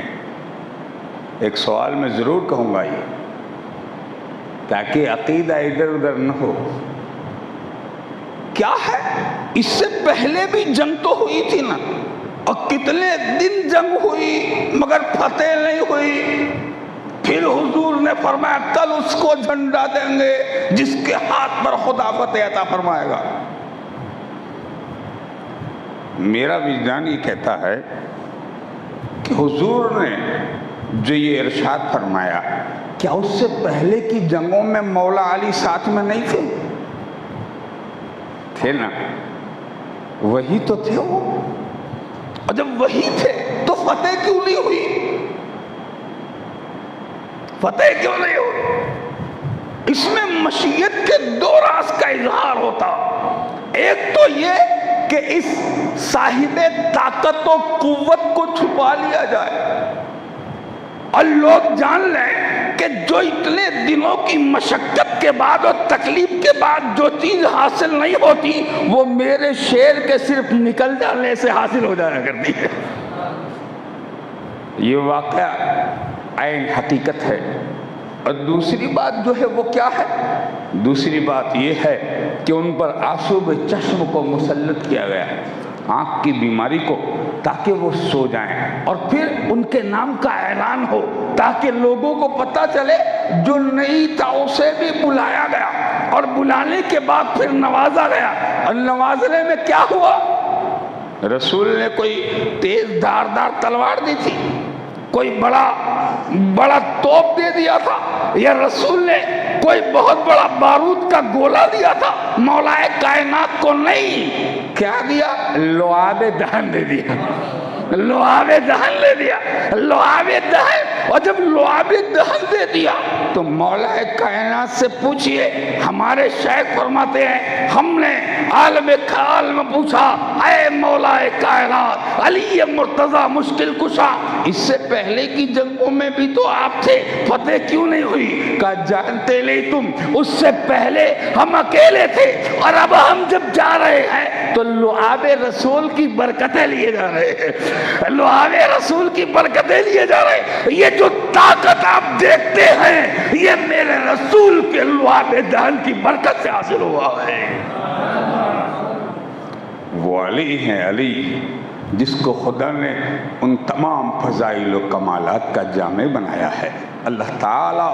ایک سوال میں ضرور کہوں گا یہ، تاکہ عقیدہ ادھر ادھر نہ ہو، کیا ہے؟ اس سے پہلے بھی جنگ تو ہوئی تھی نا، اور کتنے دن جنگ ہوئی مگر فتح نہیں ہوئی۔ پھر حضور نے فرمایا کل اس کو جھنڈا دیں گے جس کے ہاتھ پر خدا فتح عطا فرمائے گا۔ میرا وجدان یہ کہتا ہے کہ حضور نے جو یہ ارشاد فرمایا، کیا اس سے پہلے کی جنگوں میں مولا علی ساتھ میں نہیں تھے نا؟ وہی تو تھے وہ، اور جب وہی تھے تو فتح کیوں نہیں ہوئی؟ فتح کیوں نہیں ہوئی؟ اس میں مشیت کے دو راز کا اظہار ہوتا۔ ایک تو یہ کہ اس صاحب طاقت و قوت کو چھپا لیا جائے اور لوگ جان لیں کہ جو اتنے دنوں کی مشقت کے بعد اور تکلیف کے بعد جو چیز حاصل نہیں ہوتی وہ میرے شیر کے صرف نکل جانے سے حاصل ہو جایا کرتی ہے۔ یہ واقعہ عین حقیقت ہے۔ اور دوسری بات جو ہے وہ کیا ہے؟ دوسری بات یہ ہے کہ ان پر آسوب چشم کو مسلط کیا گیا، آنکھ کی بیماری کو، تاکہ وہ سو جائیں، اور پھر ان کے نام کا اعلان ہو تاکہ لوگوں کو پتہ چلے جو نہیں تھا اسے بھی بلایا گیا، اور بلانے کے بعد پھر نوازا گیا۔ اور نوازنے میں کیا ہوا؟ رسول نے کوئی تیز دھاردار تلوار دی تھی، کوئی بڑا توپ دے دیا تھا، یا رسول نے کوئی بہت بڑا بارود کا گولہ دیا تھا؟ مولا کائنات کو نہیں، کیا دیا؟ لعاب دہن دے دیا، لعاب دہن لے دیا، لعاب دہن۔ اور جب لعاب دہن دے دیا تو مولا کائنات سے پوچھئے، ہمارے شیخ فرماتے ہیں ہم نے عالم خیال میں پوچھا، اے مولا کائنات علی مرتضیٰ مشکل کشا، اس سے پہلے کی جنگوں میں بھی تو آپ تھے، فتح کیوں نہیں ہوئی؟ کہا جانتے نہیں تم، اس سے پہلے ہم اکیلے تھے، اور اب ہم جب جا رہے ہیں تو لعاب رسول کی برکتیں لیے جا رہے ہیں، لعاب رسول کی برکتیں لیے جا رہے ہیں۔ یہ جو طاقت آپ دیکھتے ہیں یہ میرے رسول کے لعاب دہن کی برکت سے حاصل ہوا ہے۔ وہ علی ہیں، علی جس کو خدا نے ان تمام فضائل و کمالات کا جامع بنایا ہے۔ اللہ تعالی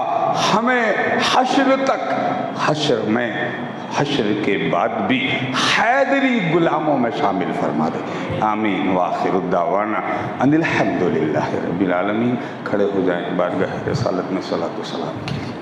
ہمیں حشر تک، حشر میں، حشر کے بعد بھی حیدری غلاموں میں شامل فرما دے، آمین۔ وآخر الدعوانا ان الحمدللہ رب العالمین۔ کھڑے ہو جائیں بارگاہ رسالت میں صلاۃ و سلام کے لیے۔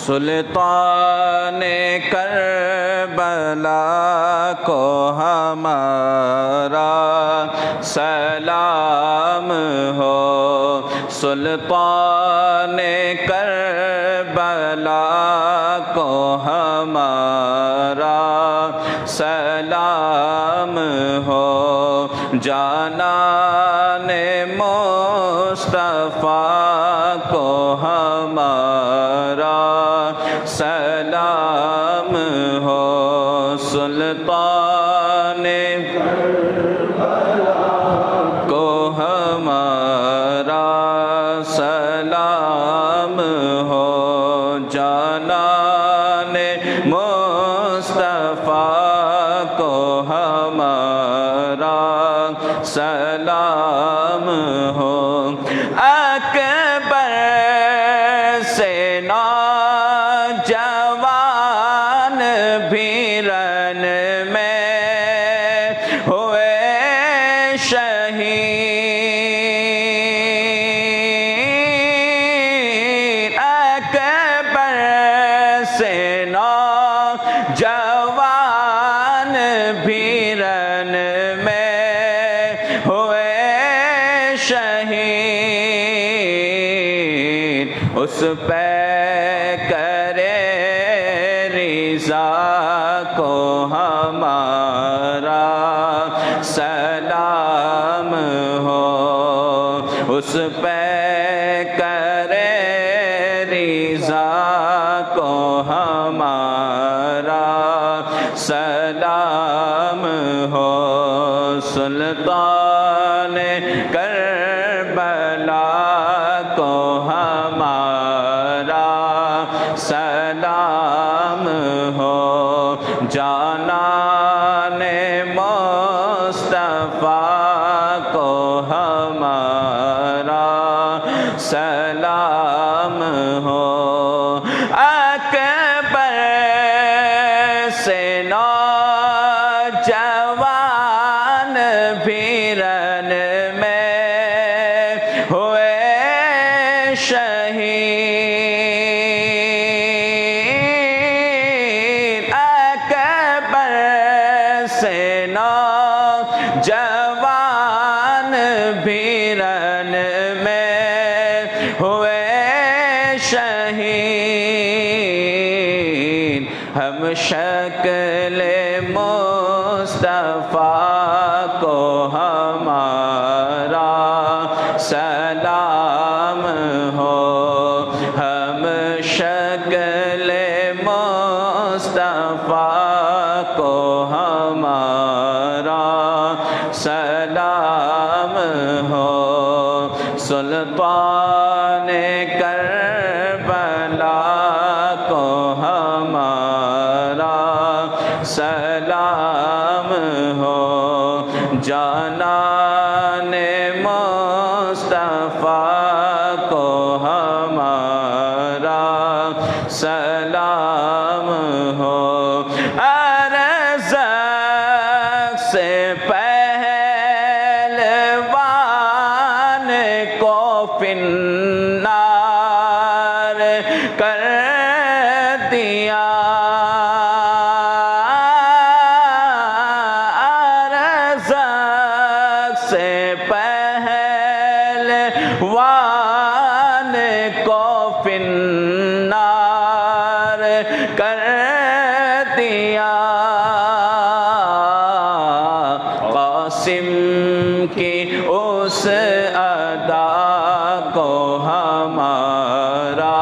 سلطان کربلا کو ہمارا سلام ہو، سلطان کربلا کو ہمارا سلام ہو، جانان مصطفیٰ کو ہمارا سلام ہو، سلطان کو ہمارا سلام ہو، جانان مصطفیٰ کو ہمارا سلام ہو، اکبر سے نوجوان بھیرن میں ہوئے شہید، اکبر سے نوجوان بھیرن میں ہوئے شہید، اس پہ کرے رضا کو ہمارا سلام ہو، اس پہ کرے رضا کو ہمارا سلام ہو، سلطان کربلا کو ہمارا سلام ہو، جانان مصطفیٰ کو ہمارا سلام ہو، اکبر سے نوجوان بھیرن میں ہوئے شہید، اکبر سے نوجوان بھیرن میں ہوئے شہید، ہم شکل مصطفیٰ کو ہمارا سلام ہو، ہم شکل مصطفیٰ کو ہمارا سلام ہو، سلطان کربلا کو ہمارا سلام ہو، جانان مصطفیٰ کو ہمارا سلام ہو، ارزق سے پہلوان کو فنار کر دیا، سے پہلوان کو فنار کر دیا، قاسم کی اس ادا کو ہمارا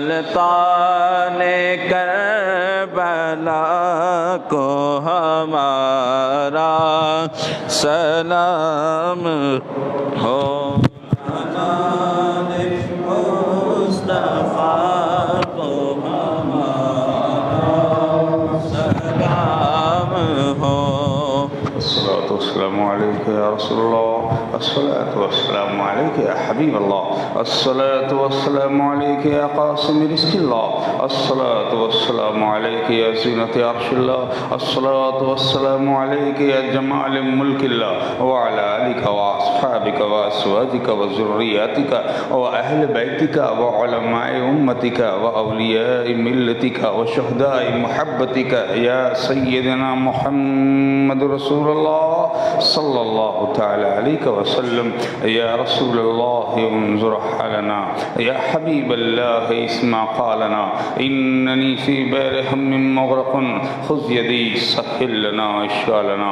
سلطان کربلا کو ہمارا سلام ہو مصطفیٰ کو ہمارا سلام ہو الصلاة والسلام عليك يا رسول الله الصلاة والسلام عليك يا حبيب الله الصلاة والسلام عليك يا قاسم رزق الله الصلاة والسلام عليك يا زينة عرش الله الصلاة والسلام عليك يا جمال ملك الله وعلى آلك وأصحابك وأزواجك وذرياتك وأهل بيتك وعلماء أمتك وأولياء ملتك وشهداء محبتك يا سيدنا محمد رسول الله صلى الله تعالى عليك وسلم يا رسول الله انظر حالنا يا حبيب الله اسمع قالنا إنني في بئر هم مغرق خذ يدي سهل لنا اشغالنا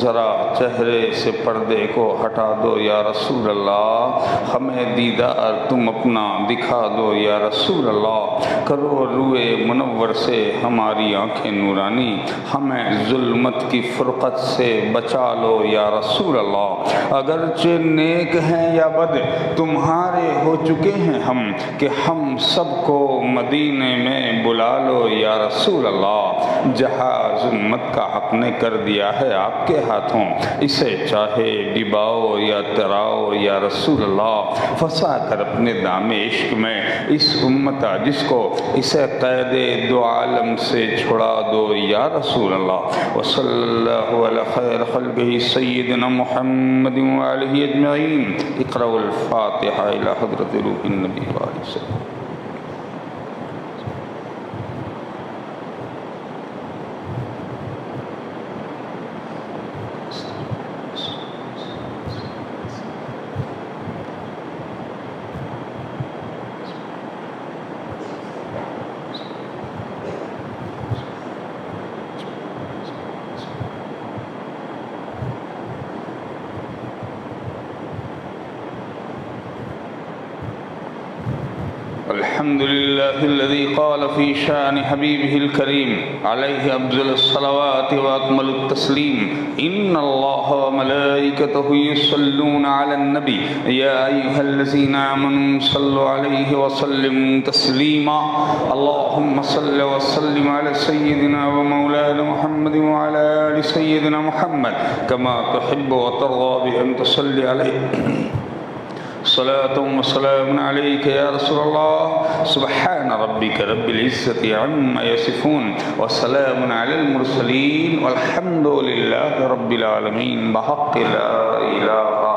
ذرا چہرے سے پردے کو ہٹا دو یا رسول اللہ ہمیں دیدار تم اپنا دکھا دو یا رسول اللہ کرو روئے منور سے ہماری آنکھیں نورانی ہمیں ظلمت کی فرقت سے بچا لو یا رسول اللہ اگرچہ نیک ہیں یا بد تمہارے ہو چکے ہیں ہم کہ ہم سب کو مدینے میں بلا لو یا رسول اللہ جہاز امت کا حق نے کر دیا ہے آپ کے ہاتھوں اسے چاہے ڈباؤ یا تراؤ یا رسول اللہ پھنسا کر اپنے دام عشق میں اس امت جس کو اسے قید دو عالم سے چھڑا دو یا رسول اللہ وصلی اللہ علی خیر خلقہ سیدنا محمد وآلہ اجمعین اقرأوا الفاتحہ الی حضرت روح النبی وآلہ وسلم الحمد لله الذي قال في شان حبيبه الكريم عليه أفضل الصلوات وأكمل التسليم إن الله وملائكته يصلون على النبي يا أيها الذين آمنوا صلوا عليه وسلموا تسليما اللهم صل وسلم على سيدنا ومولانا محمد وعلى آل سيدنا محمد كما تحب وترضى بأن تصلي عليه صلاة وسلام عليك يا رسول الله سبحان ربك رب العزة عما يصفون وسلام على المرسلين والحمد لله رب العالمين بحق لا إله